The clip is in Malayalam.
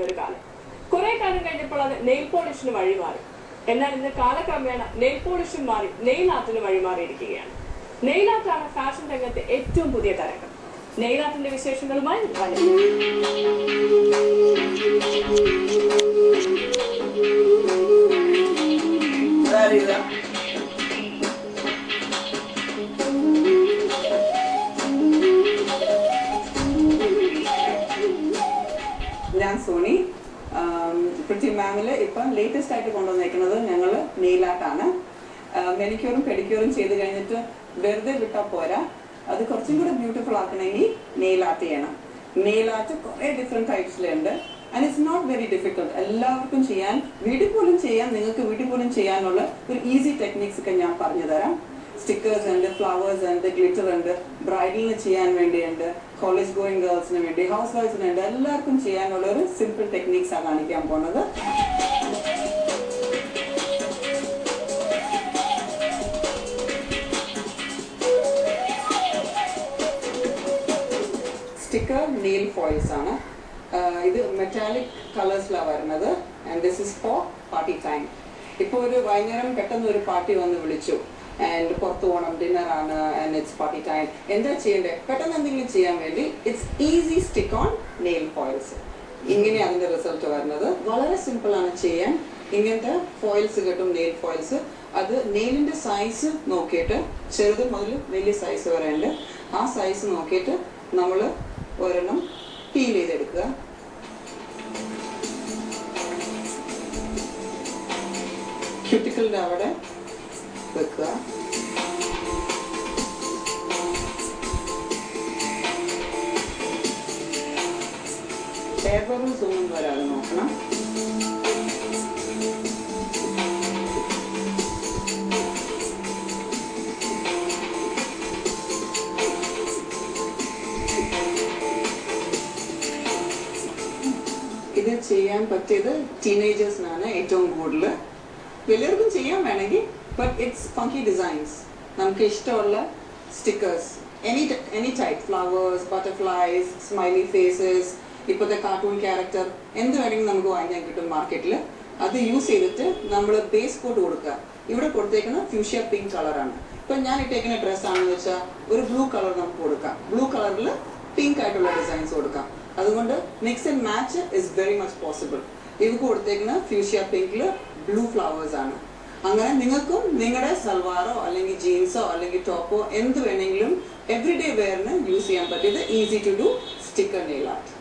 ഒരു കാലം കുറെ കാലം കഴിഞ്ഞപ്പോൾ അത് നെയിൽ പോളിഷിന് വഴിമാറി. എന്നാൽ ഇന്ന് കാലക്രമേണ നെയിൽ പോളിഷും മാറി നെയിൽ ആർട്ടിന് വഴിമാറിയിരിക്കുകയാണ്. നെയിൽ ആർട്ടാണ് ഫാഷൻ രംഗത്തെ ഏറ്റവും പുതിയ തരംഗം. നെയിൽ ആർട്ടിന്റെ വിശേഷങ്ങളുമായി ഞാൻ സോണി. പ്രിറ്റി മാമിൽ ഇപ്പം ലേറ്റസ്റ്റ് ആയിട്ട് കൊണ്ടുവന്നേക്കുന്നത് ഞങ്ങൾ നെയിൽ ആർട്ടാണ്. മെനിക്യൂറും പെഡിക്യൂറും ചെയ്ത് കഴിഞ്ഞിട്ട് വെറുതെ വിട്ടാൽ പോരാ, അത് കുറച്ചും കൂടെ ബ്യൂട്ടിഫുൾ ആക്കണമെങ്കിൽ നെയിൽ ആർട്ട് ചെയ്യണം. നെയിൽ ആർട്ട് കുറേ ഡിഫറെൻറ്റ് ടൈപ്സിലുണ്ട്. And it's not very difficult. എല്ലാവർക്കും ചെയ്യാൻ, വീട്ടിൽ പോലും ചെയ്യാൻ, നിങ്ങൾക്ക് വീട്ടിൽ പോലും ചെയ്യാനുള്ള ഒരു ഈസി ടെക്നിക്സ് ഒക്കെ ഞാൻ പറഞ്ഞു തരാം. സ്റ്റിക്കേഴ്സ് ഉണ്ട്, ഫ്ലവേഴ്സ് ഉണ്ട്, ഗ്ലിറ്റർ ഉണ്ട്, ബ്രൈഡലിന് ചെയ്യാൻ വേണ്ടിയുണ്ട്, കോളേജ് ഗോയിങ് ഗേൾസിന് വേണ്ടി, ഹൗസ് വൈഫ്സിനുണ്ട്, എല്ലാവർക്കും ചെയ്യാനുള്ള ഒരു സിമ്പിൾ ടെക്നിക്സ് ആണ് കാണിക്കാൻ പോകുന്നത്. സ്റ്റിക്കർ നെയിൽ ഫോയിൽസ് ആണ്. ഇത് മെറ്റാലിക് കളേഴ്സിലാണ് വരുന്നത്. And this is for party time. ഇപ്പോൾ ഒരു വൈകുന്നേരം പെട്ടെന്ന് ഒരു പാർട്ടി വന്ന് വിളിച്ചു, ആൻഡ് പുറത്തു പോകണം, ഡിന്നർ ആണ്, ആൻഡ് ഇറ്റ്സ് പാർട്ടി ടൈം. എന്താ ചെയ്യേണ്ടത്? പെട്ടെന്ന് എന്തെങ്കിലും ചെയ്യാൻ വേണ്ടി it's easy stick on nail foils. ഇങ്ങനെ അതിന്റെ റിസൾട്ട് വരുന്നത്. വളരെ സിമ്പിൾ ആണ് ചെയ്യാൻ. ഇങ്ങനത്തെ ഫോയിൽസ് കിട്ടും, നെയിൽ ഫോയിൽസ്. അത് നെയിലിന്റെ സൈസ് നോക്കിയിട്ട്, ചെറുത് മുതൽ വലിയ സൈസ് വരെ ഉണ്ട്. ആ സൈസ് നോക്കിയിട്ട് നമ്മൾ ഒരെണ്ണം പീൽ ചെയ്തെടുക്കുക. ക്യൂട്ടിക്കിളിന്റെ അവിടെ വെക്കുക. എയർ ബബിൾസ് ഒന്നും വരാതെ നോക്കണം. ഇത് ചെയ്യാൻ പറ്റിയത് ടീനേജേഴ്സിനാണ് ഏറ്റവും കൂടുതൽ. വലിയവർക്കും ചെയ്യാൻ വേണമെങ്കിൽ, ബട്ട് ഇറ്റ്സ് ഫങ്കി ഡിസൈൻസ്. നമുക്ക് ഇഷ്ടമുള്ള stickers, any type, flowers, butterflies, smiley faces, ഇപ്പോഴത്തെ കാർട്ടൂൺ ക്യാരക്ടർ, എന്ത് വേണമെങ്കിലും നമുക്ക് വാങ്ങിക്കാൻ കിട്ടും മാർക്കറ്റിൽ. അത് യൂസ് ചെയ്തിട്ട് നമ്മൾ ബേസ് കോട്ട് കൊടുക്കുക. ഇവിടെ കൊടുത്തേക്കുന്ന ഫ്യൂഷ്യ പിങ്ക് കളറാണ്. ഇപ്പം ഞാൻ ഇട്ടേക്കുന്ന ഡ്രസ്സാണെന്ന് വെച്ചാൽ ഒരു ബ്ലൂ കളർ നമുക്ക് കൊടുക്കാം. ബ്ലൂ കളറിൽ പിങ്ക് ആയിട്ടുള്ള ഡിസൈൻസ് കൊടുക്കാം. അതുകൊണ്ട് mix and match is very much possible. ഇത് കൊടുത്തേക്കുന്ന ഫ്യൂഷ്യ പിങ്കിൽ ബ്ലൂ ഫ്ലവേഴ്സ് ആണ്. അങ്ങനെ നിങ്ങൾക്കും നിങ്ങളുടെ സൽവാറോ അല്ലെങ്കിൽ ജീൻസോ അല്ലെങ്കിൽ ടോപ്പോ എന്ത് വേണമെങ്കിലും എവറിഡേ വെയറിന് യൂസ് ചെയ്യാൻ പറ്റിയത് easy to do sticker nail art.